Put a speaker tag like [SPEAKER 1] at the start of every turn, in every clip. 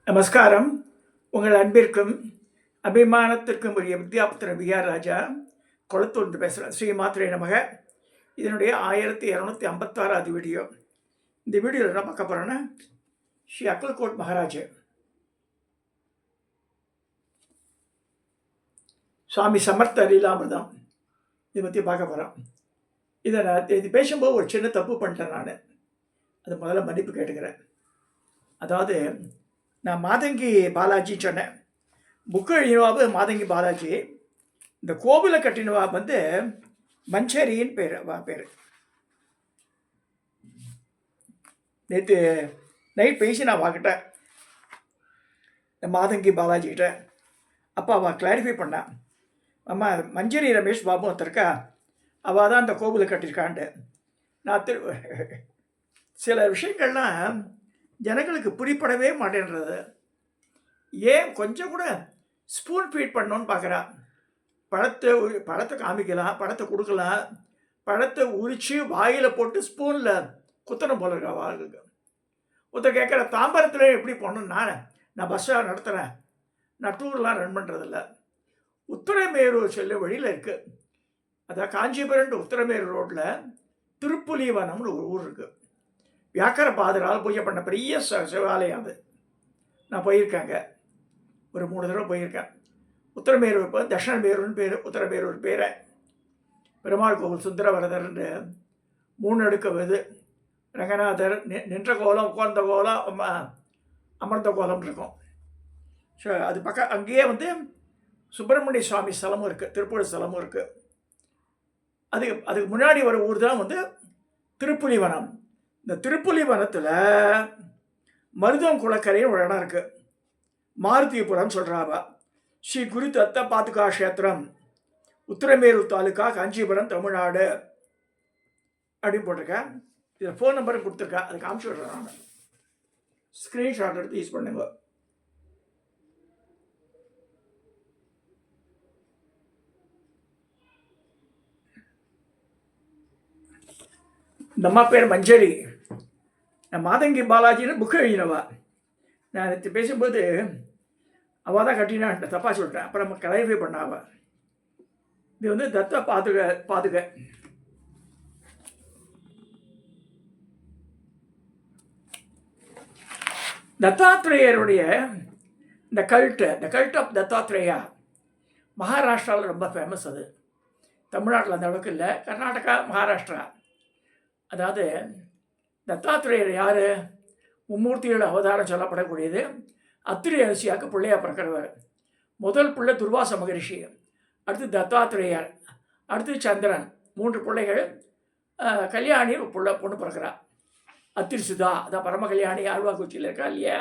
[SPEAKER 1] நமஸ்காரம். உங்கள் அன்பிற்கும் அபிமானத்திற்கும் உரிய வித்யாபுத்திரன் விஆர் ராஜா கொளத்தூர்ந்து பேசுகிறேன். ஸ்ரீ மாத்திரை நமக. இதனுடைய 1256வது வீடியோ. இந்த வீடியோவில் என்ன பார்க்க போகிறோன்னா, ஸ்ரீ அக்கல்கோட் மகாராஜ் சுவாமி சமர்த்த லீலாமிர்தம் இதை பற்றி பார்க்க போகிறோம். இது பேசும்போது ஒரு சின்ன தப்பு பண்ணிட்டேன். நான் அது முதல்ல மன்னிப்பு கேட்டுக்கிறேன். அதாவது நான் மாதங்கி பாலாஜி சொன்னேன். புக்கு எழுதினவாபு மாதங்கி பாலாஜி. இந்த கோவிலை கட்டினவா மஞ்சரின்னு பேர். நேற்று நைட் பேசி நான் வாக்கிட்ட இந்த மாதங்கி பாலாஜிக்கிட்ட. அப்போ அவள் கிளாரிஃபை பண்ணான். அம்மா மஞ்சரி ரமேஷ் பாபு ஒருத்தருக்கா, அவள் தான் அந்த கோவிலை கட்டியிருக்கான்ட்டு. நான் சில விஷயங்கள்லாம் ஜனங்களுக்கு புரிப்படவே மாட்டேன்றது. ஏன் கொஞ்சம் கூட ஸ்பூன் ஃபீட் பண்ணோன்னு பார்க்குறா. பழத்தை காமிக்கலாம், பழத்தை கொடுக்கலாம், பழத்தை உரித்து வாயில் போட்டு ஸ்பூனில் குத்தணும் போல இருக்கா வாழ்க்கை. ஒருத்தர் கேட்குற தாம்பரத்தில் எப்படி போகணுன்னா, நான் பஸ்ஸாக நடத்துகிறேன், நான் டூர்லாம் ரன் பண்ணுறதில்ல. உத்தரமேரூர் செல்ல வழியில் இருக்குது. அதான் காஞ்சிபுரம் உத்தரமேரூர் ரோட்டில் திருப்புலிவனம்னு ஒரு ஊர் இருக்குது. வியாக்கர பாதரால் பூஜை பண்ண பெரிய சிவாலயம் அது. நான் போயிருக்கேங்க, ஒரு 3 தடவை போயிருக்கேன். உத்தரமேரூர் இப்போ தட்சிணமேரூர்னு பேர். உத்தரமேரூர் பேரை பெருமாள் கோவில் சுந்தரவரதர்னு 3 அடுக்கு இது. ரங்கநாதர் நின்ற கோலம், உட்கார்ந்த கோலம், அமர்ந்த கோலம் இருக்கும். ஸோ அது பக்கம் அங்கேயே சுப்பிரமணிய சுவாமி ஸ்தலமும் இருக்குது, திருப்பூர் ஸ்தலமும் இருக்குது. அதுக்கு முன்னாடி ஒரு ஊர் தான் திருப்புலிவனம். இந்த திருப்புலிவனத்தில் மருதம் குளக்கரைன்னு ஒரு இடம் இருக்குது. மாருதிபுரம் சொல்கிறாவ. ஸ்ரீ குரு தத்த பாதுகா கஷேத்திரம், உத்தரமேரூர் தாலுக்கா, காஞ்சிபுரம், தமிழ்நாடு அப்படின்னு போட்டிருக்கேன். இதில் ஃபோன் நம்பரும் கொடுத்துருக்கேன். அதை காமிச்சு விட்றேன். நான் ஸ்க்ரீன்ஷாட் எடுத்து யூஸ் பண்ணுங்க. இந்த அம்மா பேர் மஞ்சரி. நான் மாதங்கி பாலாஜின்னு புக்கு எழுதினவா. நான் நேற்று பேசும்போது அவள் தான் கட்டினான்ட்டு தப்பாக சொல்லிட்டேன். அப்புறம் நம்ம கிளைஃபை பண்ணாவா. இது தத்த பாதுக. தத்தாத்ரேயருடைய இந்த கல்ட் ஆஃப் தத்தாத்ரேயா மகாராஷ்டிராவில் ரொம்ப ஃபேமஸ். அது தமிழ்நாட்டில் அந்த அளவுக்கு இல்லை. கர்நாடகா, மகாராஷ்டிரா. அதாவது தத்தாத்ரேயர் யார்? மும்மூர்த்தியோட அவதாரம் சொல்லப்படக்கூடியது. அத்திரி அரிசியாவுக்கு பிள்ளையாக பிறக்கிறவர். முதல் பிள்ளை துர்வாச மகரிஷி, அடுத்து தத்தாத்ரேயர், அடுத்து சந்திரன். 3 பிள்ளைகள். கல்யாணி பொண்ணு பிறக்கிறார். அத்திரி சுதா, அதான் பரம கல்யாணி ஆழ்வாக்குச்சியில் இருக்கா இல்லையா,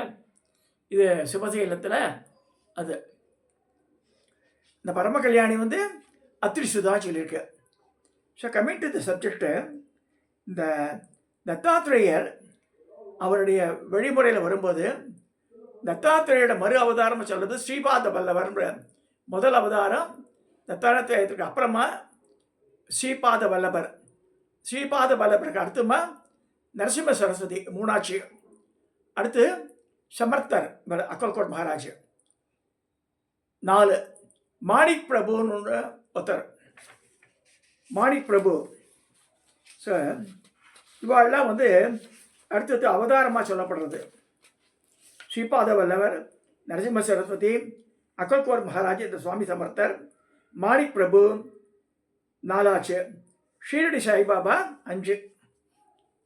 [SPEAKER 1] இது சிவசைலத்தில். அது இந்த பரம கல்யாணி அத்திரி சுதா சொல்லியிருக்கு. So coming to the subject, இந்த தத்தாத்ரேயர் அவருடைய வழிமுறையில் வரும்போது தத்தாத்ரேயோட மறு அவதாரம் சொல்கிறது ஸ்ரீபாத வல்லவர். முதல் அவதாரம் தத்தாத்ரேயத்துக்கு அப்புறமா ஸ்ரீபாத வல்லபர். ஸ்ரீபாத வல்லபருக்கு அடுத்துமா நரசிம்ம சரஸ்வதி, 3ஆச்சு. அடுத்து சமர்த்தர் அக்கல்கோட் மகாராஜ். 4 மாணிக் பிரபுன்னு ஒருத்தர். மாணிக் பிரபு. ஸோ இவாள்லாம் அடுத்தது அவதாரமாக சொல்லப்படுறது. ஸ்ரீபாத வல்லவர், நரசிம்ம சரஸ்வதி, அக்கல்கோட் மகாராஜ், இந்த சுவாமி சமர்த்தர், மாணிக் பிரபு 4ஆச்சு. ஷீரடி சாய்பாபா 5.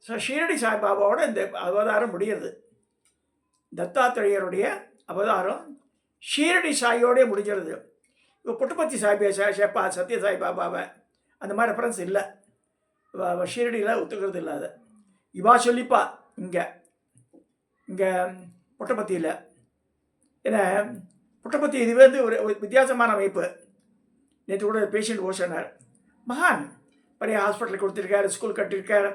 [SPEAKER 1] ஸோ ஷீரடி சாய்பாபாவோட இந்த அவதாரம் முடிகிறது. தத்தாத்ரேயருடைய அவதாரம் ஷீரடி சாயோடய முடிஞ்சிருது. இப்போ புட்டுப்பத்தி சாய்பா சத்ய சாய்பாபாவை அந்த மாதிரி ரெஃபரன்ஸ் இல்லை. ஷீரடியில் ஒத்துக்கிறது இல்லாத இவா சொல்லிப்பா. இங்கே புட்டபத்தியில் ஏன்னா புட்டபத்தி இது ஒரு வித்தியாசமான அமைப்பு. நேற்று கூட பேஷண்ட் ஓசனார். மகான் பெரிய ஹாஸ்பிட்டலுக்கு கொடுத்துருக்காரு, ஸ்கூல் கட்டியிருக்கார்,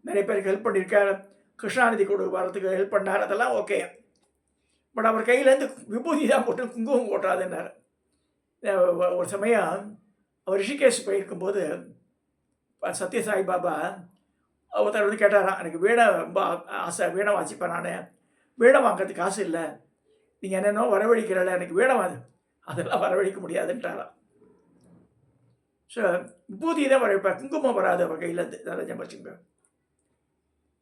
[SPEAKER 1] நிறைய பேருக்கு ஹெல்ப் பண்ணியிருக்கார், கிருஷ்ணாநிதி கூட வரத்துக்கு ஹெல்ப் பண்ணார். அதெல்லாம் ஓகே. பட் அவர் கையிலேருந்து விபூதி தான் போட்டு குங்குமம் போட்டாதுன்னார். ஒரு சமயம் அவர் ரிஷிகேஷ் போயிருக்கும்போது சத்யசாய் பாபா ஒருத்தர் கேட்டாராம், எனக்கு வீணை ரொம்ப ஆசை, வீணை வாசிப்பேன், நான் வீணை வாங்கிறதுக்கு காசு இல்லை, நீங்கள் என்னென்னோ வரவழைக்கிறல, எனக்கு வேணும் அது, அதெல்லாம் வரவழைக்க முடியாதுன்றாராம். ஸோ விபூதி தான் வரவைப்பேன், குங்குமம் வராது அவள் கையிலேருந்து. ராஜா பச்சுங்க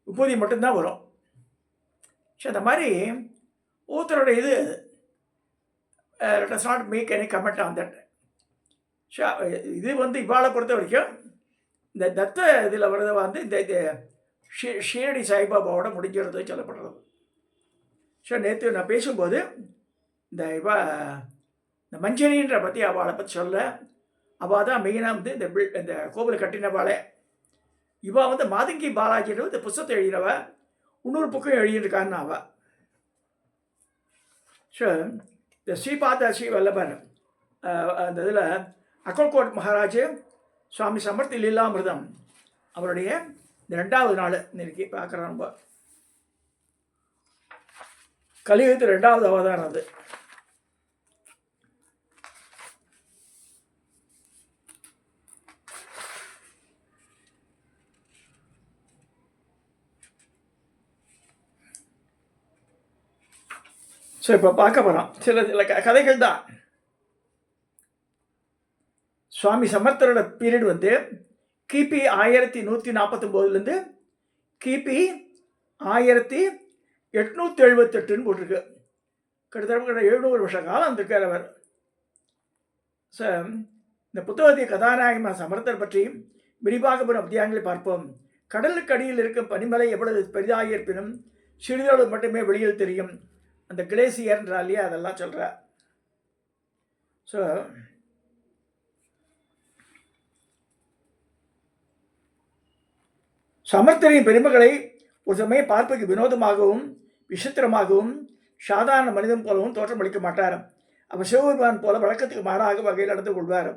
[SPEAKER 1] விபூதி மட்டும்தான் வரும். ஸோ அந்த மாதிரி ஒருத்தரோட இது does not make any comment on that. So இது இவாளை பொறுத்த வரைக்கும் இந்த தத்த இதில் வர்றதை இந்த ஷீரடி சாய்பாபாவோட முடிஞ்சிறது சொல்லப்படுறது. ஸோ நேற்று நான் பேசும்போது இந்த மஞ்சரின்ற பற்றி அவளை பற்றி சொல்ல, அவள் தான் மெயினாக இந்த கோவிலை கட்டினவாளே. இவள் மாதங்கி பாலாஜின்ற இந்த புத்தகத்தை எழுதினவ, இன்னொரு புக்கம் எழுதியிருக்கான்னு அவள். ஸோ இந்த ஸ்ரீபாத ஸ்ரீ வல்லபர் அந்த இதில் அக்கல்கோட் மகாராஜ் சுவாமி சமர்த்தி லீலாமிருதம் அவருடைய இந்த 2வது நாள் இன்னைக்கு பார்க்குறோம். நம்ம கலியுகத்து 2வது அவதாரம் அது. ஸோ இப்போ பார்க்க போகிறோம் சில கதைகள் தான். சுவாமி சமர்த்தரோட பீரியட் கிபி 1149 கிபி 1878 போட்டிருக்கு. கிட்டத்தட்ட 700 வருஷ காலம் இருக்கார் அவர். ஸோ இந்த புத்தகத்தை கதாநாயகமான சமர்த்தர் பற்றி விரிவாக பெறும் அத்தியாயங்களை பார்ப்போம். கடலுக்கு அடியில் இருக்கும் பனிமலை எவ்வளவு பெரிதாக இருப்பினும் சிறிதளவு மட்டுமே வெளியில் தெரியும். அந்த கிளேசியர்ன்றா இல்லையா, அதெல்லாம் சொல்கிறார். ஸோ சமர்த்தரின் பெருமைகளை ஒரு சமயம் பார்ப்பதற்கு வினோதமாகவும் விசித்திரமாகவும் சாதாரண மனிதன் போலவும் தோற்றமளிக்க மாட்டார். அவர் சிவபெருமான் போல வழக்கத்துக்கு மாறாக வகையில் நடந்து கொள்வார்.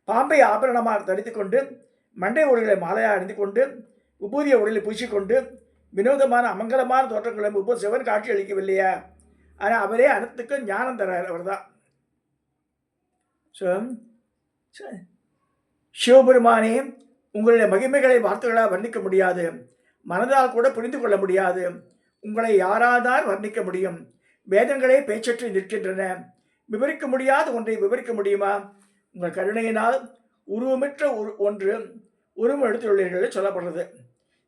[SPEAKER 1] பாம்பை ஆபரணமாக தரித்து கொண்டு, மண்டை உடலை மாலையாக அணிந்து கொண்டு, உபூதிய உடலை பூசிக்கொண்டு வினோதமான அமங்கலமான தோற்றங்களை உப சிவன் காட்சி அளிக்கவில்லையா? ஆனால் அவரே அனைத்துக்கும் ஞானம் தரார். அவர் தான். ஸோ சிவபெருமானே, உங்களுடைய மகிமைகளை வார்த்தைகளால் வர்ணிக்க முடியாது, மனதால் கூட புரிந்து கொள்ள முடியாது. உங்களை யாரால்தான் வர்ணிக்க முடியும்? வேதங்களே பேச்சற்று நிற்கின்றன. விவரிக்க முடியாத ஒன்றை விவரிக்க முடியுமா? உங்கள் கருணையினால் உருவமற்ற ஒன்று உருவம் எடுத்துள்ளீர்கள் சொல்லப்படுறது.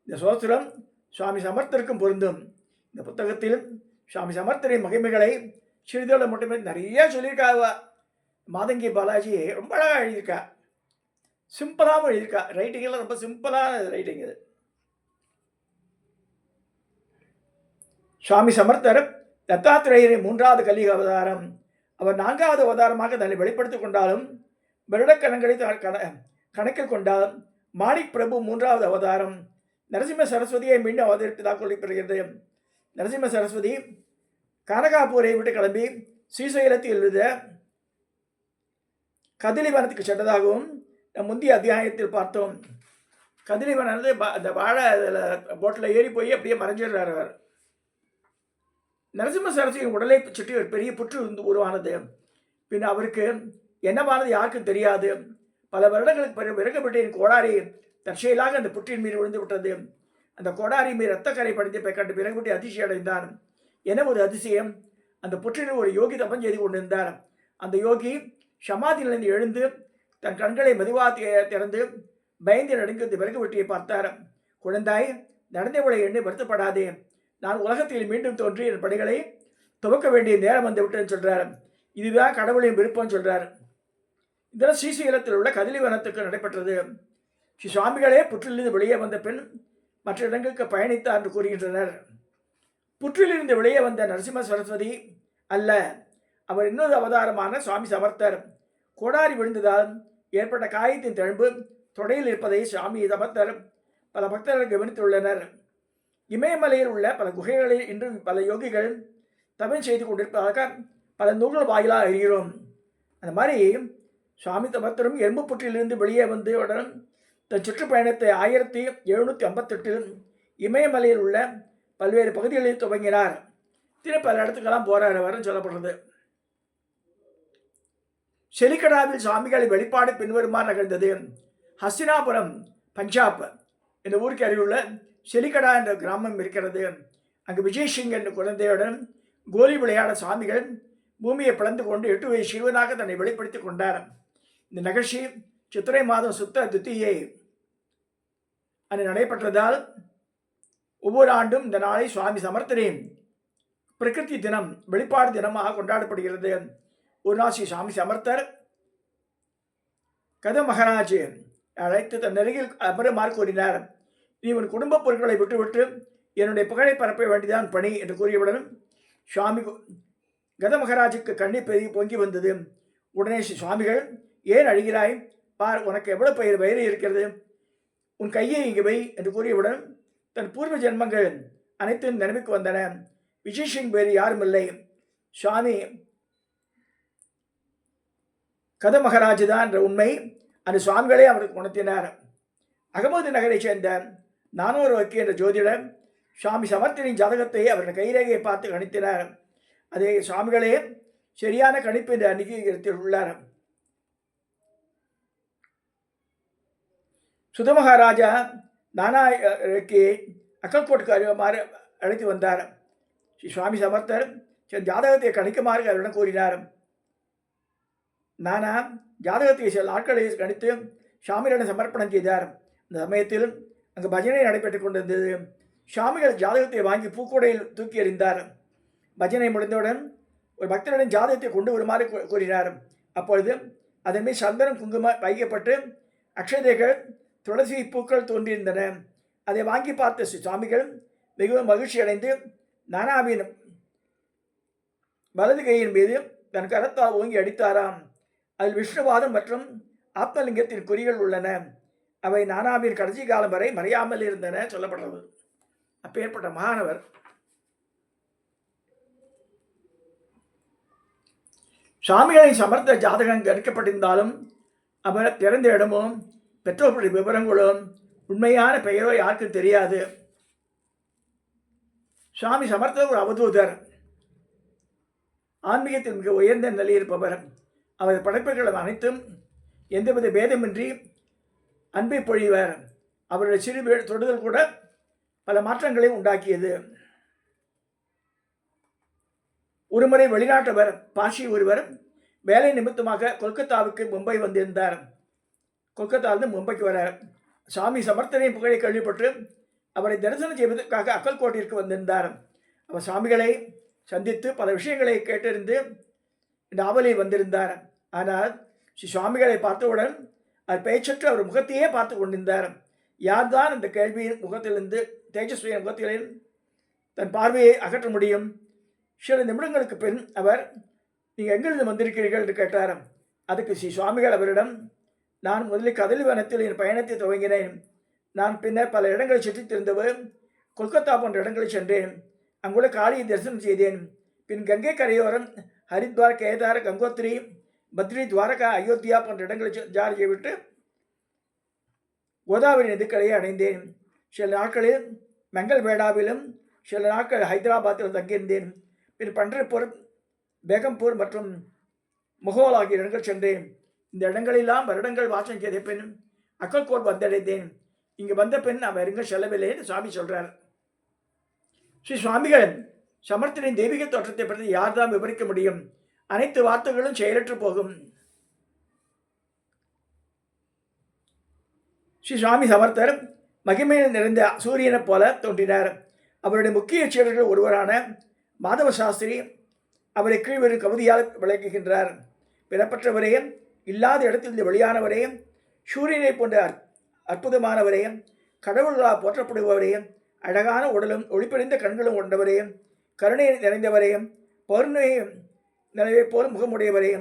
[SPEAKER 1] இந்த சோத்திரம் சுவாமி சமர்த்தருக்கும் பொருந்தும். இந்த புத்தகத்தில் சுவாமி சமர்த்தரின் மகிமைகளை சிறிதளவு மட்டுமே நிறைய சொல்லியிருக்காவ. மாதங்கி பாலாஜி ரொம்ப அழகாக எழுதியிருக்கா, சிம்பிளாகவும் எழுதியிருக்கா. ரைட்டிங்கெல்லாம் ரொம்ப சிம்பிளான ரைட்டிங் இது. சுவாமி சமர்த்தர் தத்தாத்திரேயரின் 3வது கலியுக அவதாரம். அவர் 4வது அவதாரமாக தன்னை வெளிப்படுத்திக் கொண்டாலும் வருடக்கணங்களை கணக்கில் கொண்டால் மாணிக் பிரபு 3வது அவதாரம். நரசிம்ம சரஸ்வதியை மீண்டும் அவதரிப்பதாக கொள்ளப்படுகிறது. நரசிம்ம சரஸ்வதி கானகாபூரை விட்டு கிளம்பி ஸ்ரீசைலத்தில் எழுத கதிலிவனத்துக்கு சென்றதாகவும் முந்தைய அத்தியாயத்தில் பார்த்தோம். கதிலிவன் அந்த வாழை போட்டில் ஏறி போய் அப்படியே மறைஞ்சிடுறார் அவர். நரசிம்ம சரஸ்வதியின் உடலை சுற்றி ஒரு பெரிய புற்று உருவானது. பின் அவருக்கு என்னவானது யாருக்கும் தெரியாது. பல வருடங்களுக்கு பிறகு இறக்கப்பட்டின் கோடாரி தற்செயலாக அந்த புற்றின் மீது விழுந்து விட்டது. அந்த கோடாரி மீது ரத்தக்கரை படித்து கண்டு பிறகுபட்டி அதிர்ச்சி அடைந்தான். என ஒரு அதிசயம்! அந்த புற்றில் ஒரு யோகி தபம் செய்து கொண்டிருந்தார். அந்த யோகி சமாதியிலிருந்து எழுந்து தன் கண்களை மெதுவாக திறந்து பயந்து நடுங்கி விறகு வெட்டியை பார்த்தார். குழந்தாய், நடந்தவளை எண்ணி வருத்தப்படாதே. நான் உலகத்தில் மீண்டும் தோன்றி என் படைகளை துவக்க வேண்டிய நேரம் வந்து விட்டேன்னு சொல்றார். இதுதான் கடவுளின் விருப்பம் சொல்றார். இதெல்லாம் ஸ்ரீசைலத்தில் உள்ள கதிலிவனத்துக்கு நடைபெற்றது. ஸ்ரீ சுவாமிகளே புற்றிலிருந்து வெளியே வந்த பின் மற்ற இடங்களுக்கு பயணித்தார் என்று கூறுகின்றனர். புற்றிலிருந்து வெளியே வந்த நரசிம்ம சரஸ்வதி அல்ல, அவர் இன்னொரு அவதாரமான சுவாமி சமர்த்தர். கோடாரி விழுந்ததால் ஏற்பட்ட காயத்தின் தழும்பு தொடையில் இருப்பதை சுவாமி சமர்த்தர் பல பக்தர்கள் கவனித்துள்ளனர். இமயமலையில் உள்ள பல குகைகளில் இன்று பல யோகிகள் தவம் செய்து கொண்டிருப்பதாக பல நூல்கள் வாயிலாக அறிகிறோம். அந்த மாதிரி சுவாமி சமர்த்தரும் எறும்பு புற்றிலிருந்து வெளியே வந்து உடன் தன் சுற்றுப்பயணத்தை 1758 இமயமலையில் உள்ள பல்வேறு பகுதிகளில் துவங்கினார். பல இடத்துக்கெல்லாம் போறார் அவர்னு சொல்லப்படுறது. செலிகடாவில் சுவாமிகளின் வெளிப்பாடு பின்வருமாறு நிகழ்ந்தது. ஹஸ்தினாபுரம், பஞ்சாப் என்ற ஊருக்கு அருகிலுள்ள செலிகடா என்ற கிராமம் இருக்கிறது. அங்கு விஜய் சிங் என்ற குழந்தையுடன் கோலி விளையாட சுவாமிகள் பூமியை பிளந்து கொண்டு 8 வயது சிறுவனாக தன்னை வெளிப்படுத்திக் கொண்டார். இந்த நிகழ்ச்சி சித்திரை மாதம் சுத்த துத்தியை அது நடைபெற்றதால் ஒவ்வொரு ஆண்டும் இந்த நாளை சுவாமி சமர்த்தரின் பிரகிருதி தினம், வெளிப்பாடு தினமாக கொண்டாடப்படுகிறது. ஒரு நாள் ஸ்ரீ சுவாமி சமர்த்தர் கத மகாராஜ் அழைத்து தன் நெருங்கில் அமருமாறு கூறினார். நீ உன் குடும்ப பொருட்களை விட்டுவிட்டு என்னுடைய புகழை பரப்ப வேண்டியதான் பணி என்று கூறியவுடன் சுவாமி கத மகாராஜுக்கு கண்ணீர் பெருகி பொங்கி வந்தது. உடனே ஸ்ரீ சுவாமிகள், ஏன் அழுகிறாய்? பார், உனக்கு எவ்வளவு வயிறு இருக்கிறது, உன் கையை இங்கு வை என்று கூறியவுடன் தன் பூர்வ ஜென்மங்கள் அனைத்தும் நினைவுக்கு வந்தன. விஜய் சிங் வேறு யாரும் இல்லை, சுவாமி கத மகாராஜ் தான் என்ற உண்மை அந்த சுவாமிகளே அவருக்கு உணர்த்தினார். அகமது நகரைச் சேர்ந்த நானூறு வக்கி என்ற ஜோதிடர் சுவாமி சமர்த்தரின் ஜாதகத்தை அவருடைய கைரேகையை பார்த்து கணித்தினார். அதே சுவாமிகளே சரியான கணிப்பு என்று அங்கீகரித்துள்ளார். சுதமகாராஜா நானாக்கு அக்கல்கோட்டுக்கு அறிவுமாறு அழைத்து வந்தார். ஸ்ரீ சுவாமி சமர்த்தர் ஜாதகத்தை கணிக்குமாறு அவரிடம் கூறினார். நானா ஜாதகத்தை சில நாட்களை கணித்து சுவாமிகளிடம் சமர்ப்பணம் செய்தார். இந்த சமயத்தில் அங்கு பஜனை நடைபெற்றுக் கொண்டிருந்தது. சுவாமிகள் ஜாதகத்தை வாங்கி பூக்கூடையில் தூக்கி எறிந்தார். பஜனை முடிந்தவுடன் ஒரு பக்தரிடம் ஜாதகத்தை கொண்டு வருமாறு கூறினார். அப்பொழுது அதன் மீது சந்தனம் குங்குமம் வைக்கப்பட்டு அக்ஷதைகள் துளசி பூக்கள் தோன்றியிருந்தன. அதை வாங்கி பார்த்த சுவாமிகள் மிகவும் மகிழ்ச்சி அடைந்து நானாவின் வலது கையின் மீது தன் கரத்தால் ஓங்கி அடித்தாராம். அதில் விஷ்ணுவாதம் மற்றும் ஆத்மலிங்கத்தின் குறிகள் உள்ளன. அவை நானாவின் கடைசி காலம் வரை மறையாமல் இருந்தன சொல்லப்படுறது. அப்பேற்பட்ட மகானவர் சுவாமிகளின் சமர்த்த ஜாதகம் கணிக்கப்பட்டிருந்தாலும் அவர் பிறந்த இடமும் பெற்றோர்களுடைய விவரங்களும் உண்மையான பெயரோ யாருக்கும் தெரியாது. சுவாமி சமர்த்தர் ஒரு அவதூதர், ஆன்மீகத்தில் மிக உயர்ந்த நிலையில் இருப்பவர். அவர் படைப்புகள் அனைத்தும் எந்தவித பேதமின்றி அன்பை பொழிவர். அவருடைய சிறு தொடுதல் கூட பல மாற்றங்களை உண்டாக்கியது. ஒருமுறை வெளிநாட்டவர் பாஷி ஒருவர் வேலை நிமித்தமாக கொல்கத்தாவுக்கு மும்பை வந்திருந்தார். கொல்கத்தாவிலிருந்து மும்பைக்கு வர சுவாமி சமர்த்தரின் புகழை கேள்விப்பட்டு அவரை தரிசனம் செய்வதற்காக அக்கல்கோட்டிற்கு வந்திருந்தார். அவர் சுவாமிகளை சந்தித்து பல விஷயங்களை கேட்டறிந்து இந்த ஆவலில் வந்திருந்தார். ஆனால் ஸ்ரீ சுவாமிகளை பார்த்தவுடன் அவர் பேச்சற்று அவர் முகத்தையே பார்த்து கொண்டிருந்தார். யார்தான் இந்த கேள்வியின் முகத்திலிருந்து தேஜஸ்வியின் முகத்தில் தன் பார்வையை அகற்ற முடியும்? சில நிமிடங்களுக்கு பின் அவர், நீங்கள் எங்கிருந்து வந்திருக்கிறீர்கள் என்று கேட்டார். அதுக்கு ஸ்ரீ சுவாமிகள் அவரிடம், நான் முதலில் கதலி வனத்தில் என் பயணத்தை துவங்கினேன். நான் பின்னர் பல இடங்களை சுற்றித் திருந்தவர் கொல்கத்தா போன்ற இடங்களை சென்றேன். அங்குள்ள காளியை தரிசனம் செய்தேன். பின் கங்கை கரையோரம் ஹரித்வார், கேதார், கங்கோத்ரி, பத்ரி, துவாரகா, அயோத்தியா போன்ற இடங்களை ஜாரி செய்துவிட்டு கோதாவரி நதிக்கரையை அடைந்தேன். சில நாட்களில் மங்கள்வேடாவிலும் சில நாட்கள் ஹைதராபாத்தில் தங்கியிருந்தேன். பின் பண்டர்பூர், பேகம்பூர் மற்றும் முகோல் ஆகிய இடங்கள் சென்றேன். இந்த இடங்களெல்லாம் வருடங்கள் வாசம் செய்த பின் அக்கல்கோட் வந்தடைந்தேன். இங்கு வந்த பின் அவர் எங்கும் செல்லவில்லைன்னு சுவாமி சொல்றார். ஸ்ரீ சுவாமிகள் சமர்த்தனின் தெய்வீக தோற்றத்தை பற்றி யார்தான் விவரிக்க முடியும்? அனைத்து வார்த்தைகளும் செயலற்று போகும். ஸ்ரீ சுவாமி சமர்த்தர் மகிமையில் நிறைந்த சூரியனைப் போல தோன்றினார். அவருடைய முக்கிய சீடர்கள் ஒருவரான மாதவ சாஸ்திரி அவரை கீழ்வரும் கவிதையால் விளக்குகின்றார். பிறப்பற்றவரே, இல்லாத இடத்திலிருந்து வெளியானவரே, சூரியனை போன்ற அற்புதமானவரே, கடவுள்களால் போற்றப்படுபவரே, அழகான உடலும் ஒளிப்படைந்த கண்களும் கொண்டவரே, கருணை நிறைந்தவரே, பௌர்ணமி நிலவை போல் முகமுடையவரே,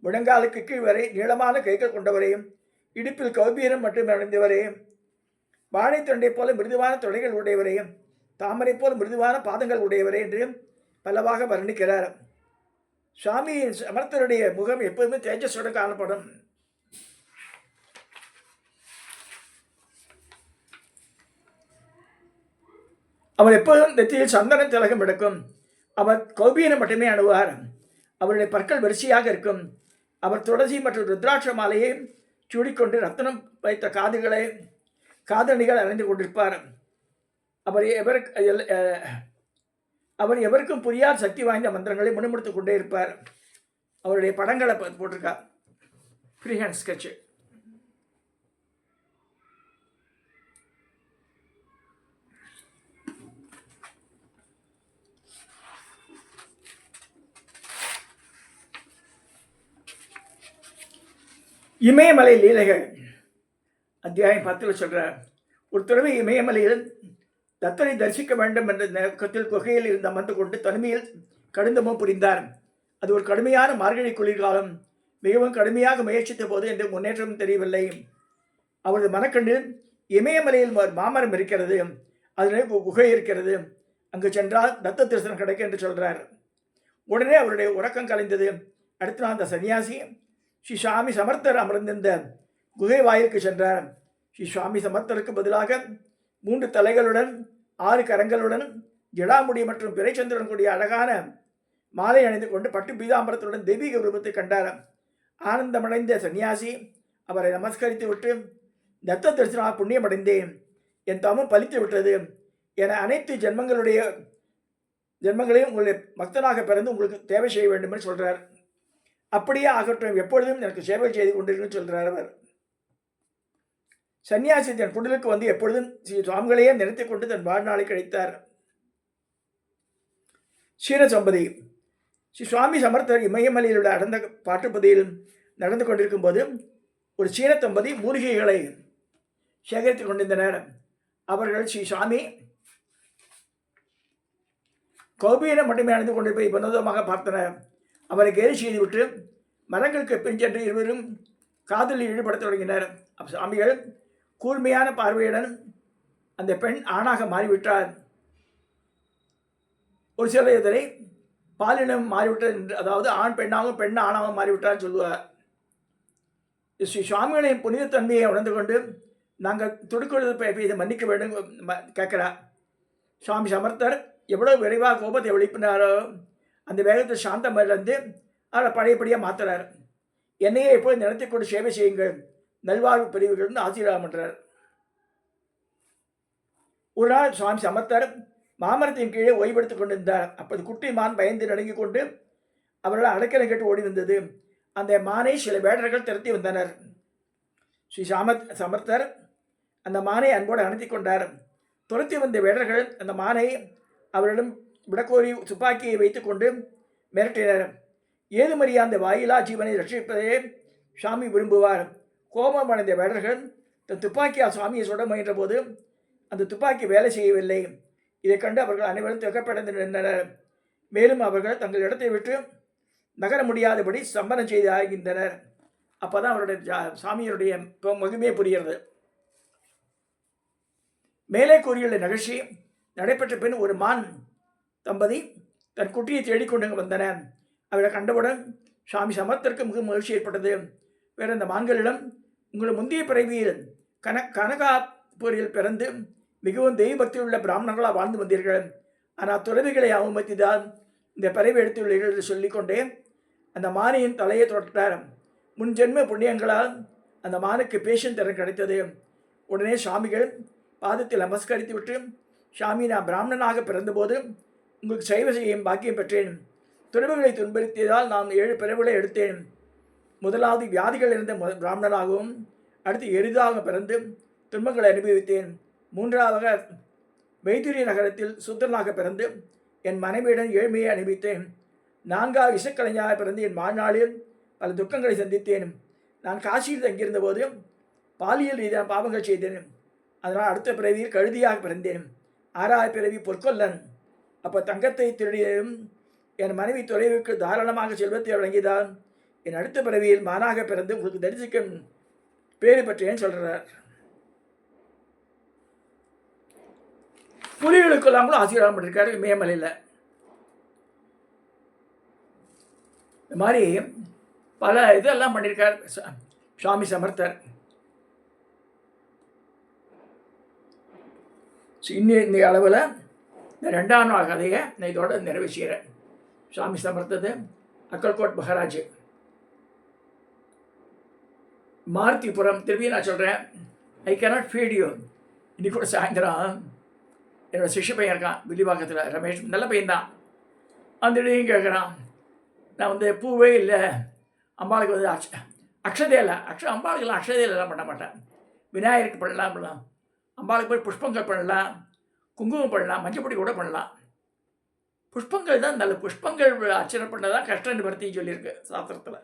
[SPEAKER 1] முழங்காலுக்கு கீழ் வரை நீளமான கைகள் கொண்டவரே, இடுப்பில் கௌபீரம் மட்டும் அடைந்தவரே, வாழைத்தண்டை போல மிருதுவான தொடைகள் உடையவரே, தாமரை போல் மிருதுவான பாதங்கள் உடையவரே என்று பலவாக வர்ணிக்கிறார். சுவாமி சமர்த்தருடைய முகம் எப்போதுமே தேஜஸோடு காணப்படும். அவர் எப்போதும் நெத்தியில் சந்தன திலகம் எடுக்கும். அவர் கௌபீனம் மட்டுமே அணுவார். அவருடைய பற்கள் வரிசையாக இருக்கும். அவர் துளசி மற்றும் ருத்ராட்ச மாலையை சூடிக்கொண்டு ரத்தனம் வைத்த காதணிகள் அணிந்து கொண்டிருப்பார். அவர் எவருக்கும் புரியாத சக்தி வாய்ந்த மந்திரங்களை முணுமுணுத்துக் கொண்டே இருப்பார். அவருடைய படங்களை போட்டிருக்கா, ஃப்ரீ ஹேண்ட் ஸ்கெட்சு. இமயமலை லீலைகள் அத்தியாயம் 10 சொல்கிறார். ஒரு தடவை இமயமலையில் தத்தனை தரிசிக்க வேண்டும் என்ற நோக்கத்தில் குகையில் இருந்து அமர்ந்து கொண்டு தனிமையில் கடுந்தமும் புரிந்தார். அது ஒரு கடுமையான மார்கழி குளிர்காலம். மிகவும் கடுமையாக முயற்சித்த போது எந்த முன்னேற்றமும் தெரியவில்லை. அவரது மனக்கண்ணில் இமயமலையில் மாமரம் இருக்கிறது, அதில் குகை இருக்கிறது, அங்கு சென்றால் தத்த தரிசனம் கிடைக்கும் என்று சொல்கிறார். உடனே அவருடைய உறக்கம் கலைந்தது. அடுத்த நாள் அந்த சன்னியாசி ஸ்ரீ சுவாமி சமர்த்தர் அமர்ந்திருந்த குகை வாயிலுக்கு சென்றார். ஸ்ரீ சுவாமி சமர்த்தருக்கு பதிலாக 3 தலைகளுடன் 6 கரங்களுடன் ஜடாமுடி மற்றும் பிறைச்சந்திரன் கூடிய அழகான மாலை அணிந்து கொண்டு பட்டு பீதாம்பரத்துடன் தெய்வீக உருவத்தை கண்டார். ஆனந்தமடைந்த சன்னியாசி அவரை நமஸ்கரித்து விட்டு, தத்த தரிசனமாக புண்ணியம் அடைந்தேன், என் தமம் பலித்து விட்டது என அனைத்து ஜென்மங்களையும் உங்களுடைய பக்தனாக பிறந்து உங்களுக்கு தேவை செய்ய வேண்டும் என்று சொல்கிறார். அப்படியே ஆகட்டும், எப்பொழுதும் எனக்கு சேவை செய்து கொண்டிருக்குன்னு சொல்கிறார் அவர். சன்னியாசி தன் குடிலுக்கு வந்து எப்பொழுதும் ஸ்ரீ சுவாமிகளையே நினைத்துக் கொண்டு தன் வாழ்நாளை கழித்தார். சீனசம்பதி ஸ்ரீ சுவாமி சமர்த்தர் இமயமலையில் உள்ள அடர்ந்த பாட்டுப்பதியில் நடந்து கொண்டிருக்கும் போது ஒரு சீன தம்பதி மூலிகைகளை சேகரித்துக் கொண்டிருந்தனர். அவர்கள் ஸ்ரீ சுவாமி கௌபீனம் மட்டுமே அணிந்து கொண்டிருப்பதை வினோதமாக பார்த்தனர். அவரை கேலி செய்துவிட்டு மரங்களுக்கு பின்சென்று இருவரும் காதலில் ஈடுபட தொடங்கினர். சுவாமிகள் கூர்மையான பார்வையுடன் அந்த பெண் ஆணாக மாறிவிட்டார். ஒரு சில இதனை பாலினம் மாறிவிட்டது, அதாவது ஆண் பெண்ணாகவும் பெண் ஆணாகவும் மாறிவிட்டார் சொல்லுவார். ஸ்ரீ சுவாமிகளின் புனிதத்தன்மையை உணர்ந்து கொண்டு நாங்கள் துடுக்குழுது இதை மன்னிக்க வேண்டும் கேட்கிறார். சுவாமி சமர்த்தர் எவ்வளவு விரைவாக கோபத்தை வெளிப்பினாரோ அந்த வேகத்தை சாந்தம் இழந்து அவரை பழையபடியாக மாற்றுறார். என்னையே எப்போது நினைத்து கொண்டு சேவை செய்யுங்கள், நல்வாழ்வு பிரிவுகள் ஆசீர்வாதம் பண்ணுறார். ஒரு நாள் சுவாமி சமர்த்தர் மாமரத்தின் கீழே ஓய்வெடுத்துக் கொண்டிருந்தார். அப்போது குட்டி மான் பயந்து நடுங்கிக் கொண்டு அவர்கள் அடைக்கலை கேட்டு ஓடி வந்தது. அந்த மானை சில வேடர்கள் திரட்டி வந்தனர். ஸ்ரீ சமர்த்தர் அந்த மானை அன்போடு அணைத்தி கொண்டார். துரத்தி வந்த வேடர்கள் அந்த மானை அவரிடம் விடக்கோரி துப்பாக்கியை வைத்துக் கொண்டு மிரட்டினர். ஏதுமறியா அந்த வாயிலா ஜீவனை ரட்சிப்பதையே சுவாமி விரும்புவார். கோபம் அடைந்த வேடர்கள் தன் துப்பாக்கியால் சுவாமியை சுட முயன்ற போது அந்த துப்பாக்கி வேலை செய்யவில்லை. இதை கண்டு அவர்கள் அனைவரும் திகப்படைந்து நின்றனர். மேலும் அவர்கள் தங்கள் இடத்தை விட்டு நகர முடியாதபடி ஸ்தம்பனம் செய்து ஆகின்றனர். அப்போதான் அவருடைய சாமியருடைய மகிமையை புரிகிறது. மேலே கூறியுள்ள நிகழ்ச்சி நடைபெற்ற பின் ஒரு மான் தம்பதி தன் குட்டியை தேடிக்கொண்டு வந்தன. அவரை கண்டவுடன் சுவாமி சமர்த்தருக்கு மிக மகிழ்ச்சி ஏற்பட்டது. வேற அந்த மான்களிடம், உங்கள் முந்தைய பிறவியில் கனகாபூரில் பிறந்து மிகவும் தெய்வபக்தியுள்ள பிராமணர்களாக வாழ்ந்து வந்தீர்கள், ஆனால் துறவிகளை அவமதித்தால் இந்த பிறவி எடுத்துள்ளீர்கள் என்று சொல்லிக்கொண்டே அந்த மானியின் தலையை தொட்டார். முன்ஜென்ம புண்ணியங்களால் அந்த மானுக்கு பேஷன் திறன் கிடைத்தது. உடனே சுவாமிகள் பாதத்தில் நமஸ்கரித்து விட்டு, சுவாமி, நான் பிராமணனாக பிறந்தபோது உங்களுக்கு சைவ செய்யும் பாக்கியம் பெற்றேன். துறவுகளை துன்புறுத்தியதால் நான் 7 பிறவுகளை எடுத்தேன். முதலாவது வியாதிகள் இருந்த பிராமணனாகவும், அடுத்து எளிதாக பிறந்து துன்பங்களை அனுபவித்தேன். மூன்றாவதாக வைத்திரி நகரத்தில் சுத்தனாக பிறந்து என் மனைவியுடன் ஏழ்மையை அனுபவித்தேன். 4ஆவது இசைக்கலைஞராக பிறந்து என் வாழ்நாளில் பல துக்கங்களை சந்தித்தேன். நான் காசியில் தங்கியிருந்த போது பாலியல் ரீதியான பாவங்கள் செய்தேன். அதனால் அடுத்த பிறவியில் கழுதியாக பிறந்தேன். 6ஆவது பிறவி பொற்கொல்லன். அப்போ தங்கத்தை திருடியும் என் மனைவி துறைவுக்கு தாராளமாக செல்வத்தை வழங்கியதால் என் அடுத்த பிறவியில் மானாக பிறந்து உங்களுக்கு தரிசிக்கும் பேறு பற்றியேன்னு சொல்கிறார். புலிகளுக்கெல்லாம் கூட ஆசீர்வாதம் பண்ணியிருக்காரு இமயமலையில். இந்த மாதிரி பல இதெல்லாம் பண்ணியிருக்கார் சுவாமி சமர்த்தர். இந்த அளவில் இந்த 2ஆம் நாள் கதையை நான் இதோட நிறைவு செய்கிறேன். சுவாமி சமர்த்தது அக்கல்கோட் மகாராஜ், மாருதிபுரம். திருப்பி நான் சொல்கிறேன், ஐ கேனாட் ஃபீட் யூ. இன்னைக்கு கூட சாயந்தரம் என்னோடய சிஷ்ய பையன் இருக்கான் வில்லிவாக்கத்தில், ரமேஷ், நல்ல பையன்தான். அந்த இடையும் கேட்குறான், நான் வந்து பூவே இல்லை, அம்பாளுக்கு வந்து அக்ஷதை இல்லை, அம்பாளுக்கெல்லாம் அக்ஷதையிலலாம் பண்ண மாட்டேன். விநாயகருக்கு பண்ணலாம், அம்பாளுக்கு போய் புஷ்பங்கள் பண்ணலாம், குங்குமம் பண்ணலாம், மஞ்சப்பொடி கூட பண்ணலாம். புஷ்பங்கள் தான் நல்ல புஷ்பங்கள் அர்ச்சனை பண்ணதான் கஷ்ட நிவர்த்தின்னு சொல்லியிருக்கு சாஸ்திரத்தில்.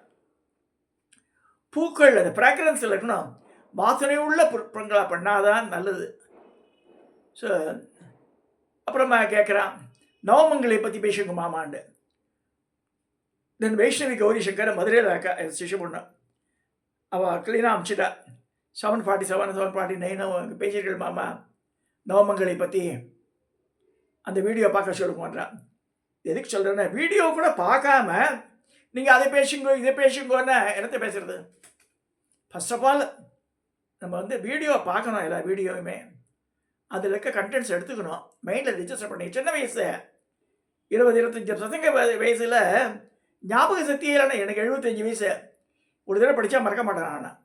[SPEAKER 1] பூக்கள் அந்த ஃப்ராக்ரன்ஸ் இருக்கணும், வாசனை உள்ள புஷ்பங்களாக பண்ணாதான் நல்லது. ஸோ அப்புறமா கேட்குறான், நவமங்களை பற்றி பேசுங்க மாமாண்டு. தென் வைஷ்ணவி கௌரி சங்கர் மதுரையில் சிஷு பொண்ணு, அவள் கிளீனாக அமிச்சிட்டா. 747 749 பேசியிருக்கள் மாமா நவமங்களை பற்றி அந்த வீடியோ பார்க்க சொல்லுங்கன்றான். எதுக்கு சொல்கிறேன்னா, வீடியோ கூட பார்க்காம நீங்கள் அதை பேசுங்க இதை பேசுங்கன்னு என்னத்தை பேசுகிறது? ஃபர்ஸ்ட் ஆஃப் ஆல் நம்ம வந்து வீடியோ பார்க்கணும், எல்லா வீடியோவுமே அதில் இருக்க கண்டென்ட்ஸ் எடுத்துக்கணும், மைண்டில் ரிஜிஸ்டர் பண்ணி. சின்ன வயசு 20-25 வயசில் ஞாபக சக்தியே இல்லைன்னா, எனக்கு 75 வயசு, ஒரு தடவை படித்தா மறக்க மாட்டேன் நான்.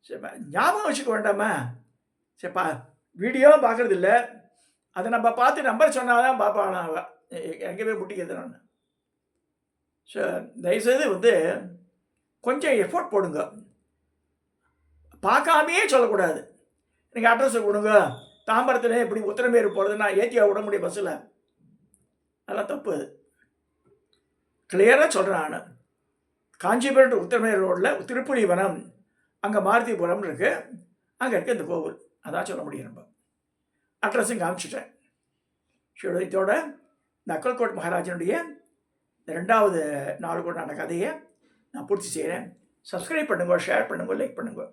[SPEAKER 1] சரிப்பா, ஞாபகம் வச்சுக்க வேண்டாமா? சரிப்பா, வீடியோவும் பார்க்குறது இல்லை, அதை நம்ம பார்த்து நம்பர் சொன்னால் தான் பார்ப்பான். அவன் எங்கே போய் முட்டிக்கிறது நான். ஸோ தயவுசெய்து வந்து கொஞ்சம் எஃபோர்ட் போடுங்க, பார்க்காமையே சொல்லக்கூடாது. நீங்கள் அட்ரஸை கொடுங்க, தாம்பரத்தில் இப்படி உத்தரமேறு போகிறதுனா ஏற்றியா விட முடியும் பஸ்ஸில்? அதெல்லாம் தப்பு. அது கிளியராக சொல்கிறேன் நான். காஞ்சிபுரம் உத்தரமேறு ரோட்டில் திருப்புலிவனம், அங்கே மாருதிபுரம் இருக்குது, அங்கே இருக்க இந்த கோவில், அதான் சொல்ல முடியும். நம்ம அட்ரஸும் காமிச்சிட்டேன். இதோட இந்த அக்கல்கோட் மகாராஜனுடைய 2வது நாள் கொண்டான கதையை நான் பூர்த்தி செய்கிறேன். சப்ஸ்கிரைப் பண்ணுங்க, ஷேர் பண்ணுங்க, லைக் பண்ணுங்க.